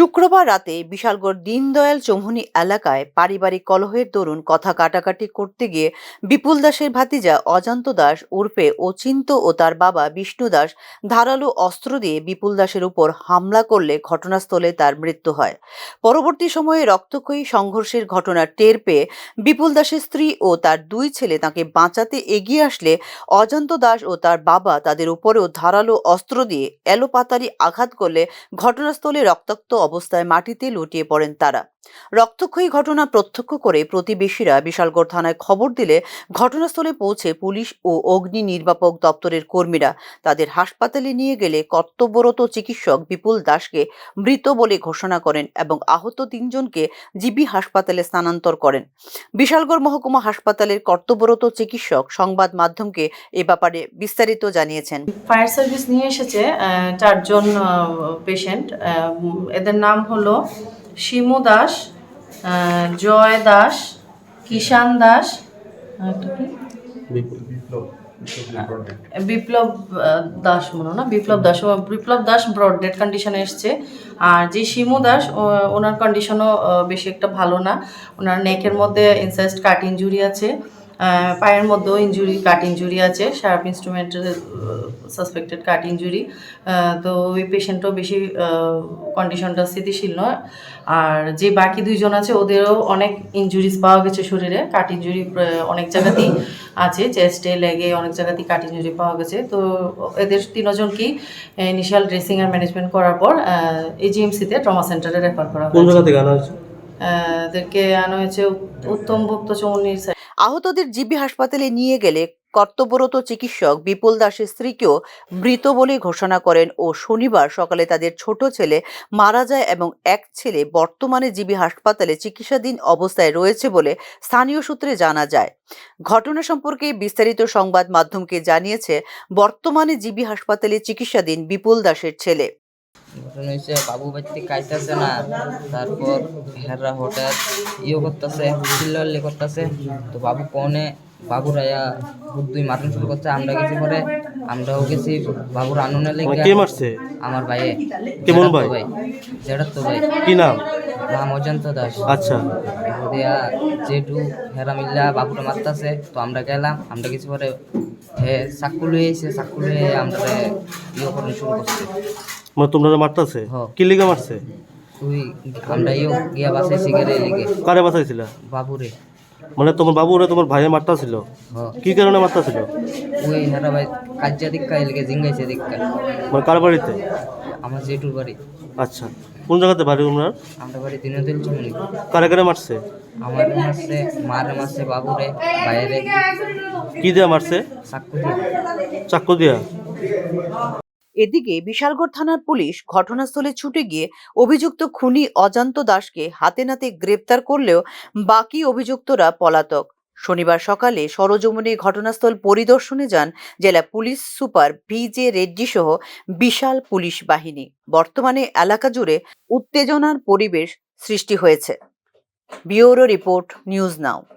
শুক্রবার রাতে বিশালগড় দীনদয়াল চৌমুহনী এলাকায় পারিবারিক কলহের দরুন কথা কাটাকাটি করতে গিয়ে বিপুল দাসের ভাতিজা অজান্ত দাস উর্ফে অচিন্ত ও তার বাবা বিষ্ণু দাস ধারালো অস্ত্র দিয়ে বিপুল দাসের উপর হামলা করলে ঘটনাস্থলে তার মৃত্যু হয়। পরবর্তী সময়ে রক্তক্ষয়ী সংঘর্ষের ঘটনা টের পেয়ে বিপুল দাসের স্ত্রী ও তার দুই ছেলে তাকে বাঁচাতে এগিয়ে আসলে অজান্ত দাস ও তার বাবা তাদের উপরেও ধারালো অস্ত্র দিয়ে এলোপাতাড়ি আঘাত করলে ঘটনাস্থলে রক্তাক্ত অবস্থায় মাটিতে লুটিয়ে পড়েন তারা। রক্তক্ষয়ী ঘটনা প্রত্যক্ষ করে প্রতিবেশীরা বিশালগড় থানায় খবর দিলে ঘটনাস্থলে পৌঁছে পুলিশ ও অগ্নি নির্বাপক দপ্তরের কর্মীরা তাদের হাসপাতালে নিয়ে গেলে কর্তব্যরত চিকিৎসক বিপুল দাসকে মৃত বলে ঘোষণা করেন এবং আহত তিনজনকে জিবি হাসপাতালে স্থানান্তর করেন। বিশালগড় মহকুমা হাসপাতালের কর্তব্যরত চিকিৎসক সংবাদ মাধ্যমকে এ ব্যাপারে বিস্তারিত জানিয়েছেন। ফায়ার সার্ভিস নিয়ে এসেছে চারজন পেশেন্ট। এদের নাম হলো শিমু দাস, জয় দাস, কিষান দাস, বিপ্লব দাস মনে না বিপ্লব দাস ব্রড ডেড কন্ডিশনে এসছে। আর যে শিমু দাস ওনার কন্ডিশনও বেশি একটা ভালো না। ওনার নেকের মধ্যে ইনসাইজড কাট ইনজুরি আছে, পায়ের মধ্যেও কাট ইনজুরি আছে, শার্প ইনস্ট্রুমেন্টের সাসপেক্টেড কাট ইনজুরি। তো ওই পেশেন্টও বেশি কন্ডিশনটা স্থিতিশীল নয়। আর যে বাকি দুইজন আছে ওদেরও অনেক ইনজুরিজ পাওয়া গেছে শরীরে, কাট ইনজুরি অনেক জায়গাতেই আছে, চেস্টে লেগে অনেক জায়গাতেই কাট ইনজুরি পাওয়া গেছে। তো এদের তিনজনকেই ইনিশিয়াল ড্রেসিং আর ম্যানেজমেন্ট করার পর এজিএমসিতে ট্রমা সেন্টারে রেফার করা হয়েছে। এদেরকে আনা হয়েছে উত্তম ভুক্ত চৌমুহনীর। আহতদের জিবি হাসপাতালে নিয়ে গেলে কর্তব্যরত চিকিৎসক বিপুল দাসের স্ত্রীকেও মৃত বলে ঘোষণা করেন ও শনিবার সকালে তাদের ছোট ছেলে মারা যায় এবং এক ছেলে বর্তমানে জিবি হাসপাতালে চিকিৎসাধীন অবস্থায় রয়েছে বলে স্থানীয় সূত্রে জানা যায়। ঘটনা সম্পর্কে বিস্তারিত সংবাদ মাধ্যমকে জানিয়েছে বর্তমানে জিবি হাসপাতালে চিকিৎসাধীন বিপুল দাসের ছেলে। ঘটনা হয়েছে বাবু বাড়িতে খাইতেছে না, তারপর হেরা হঠাৎ করতেছে, চিল্লাল্লি করতেছে। তো বাবু কনে বাবুর আয়া দুই মারণ শুরু করছে। আমরা গেছি পরে, আমরাও গেছি বাবুর আনন্দের লেগে। কে মারছে? আমার ভাই। কেমন ভাই? যেটা তো ভাই। কি নাম? নাম অজান্ত দাস। আচ্ছা। দিয়া যেটু হেরা মিল্লা বাবুটা মারতেছে। তো আমরা গেলাম, আমরা গেছি পরে চাক্কু লয়ে এসে চাক্কু লয়ে আমরা করে শুরু করছে। মানে তোমরা মারতাছে? কি লিগা মারছে? ওই আমরা গিয়া বাঁচাইছি গেলে লেগে। কারে বাঁচাইছিলা? বাবুরে। মানে তোমার বাবুরে তোমার ভাইয়ে মারতাছিল? কি কারণে মারতাছিল? ওই হেরা ভাই কাজ্জা দিক্কা লেগে জিঙ্গাইছে দিক্কা। মানে কার বাড়িতে? আমার জেঠুর বাড়ি। আচ্ছা, কোন জায়গাতে বাড়ি ওনার? আমরা বাড়ি দীনদয়াল চৌমুহনী। কারে কারে মারছে? আমার মারছে, মারে মারছে, বাবুরে, বাইরে। কি দিয়া মারছে? চাক্কু দিয়া। চাক্কু দিয়া। এদিকে বিশালগড় থানার পুলিশ ঘটনাস্থলে ছুটে গিয়ে অভিযুক্ত খুনি অজান্ত দাসকে হাতে নাতে গ্রেপ্তার করলেও বাকি অভিযুক্তরা পলাতক। শনিবার সকালে সরজমিনে ঘটনাস্থল পরিদর্শনে যান জেলা পুলিশ সুপার ভিজে রেড্ডি সহ বিশাল পুলিশ বাহিনী। বর্তমানে এলাকা জুড়ে উত্তেজনার পরিবেশ সৃষ্টি হয়েছে। Bureau report, news now.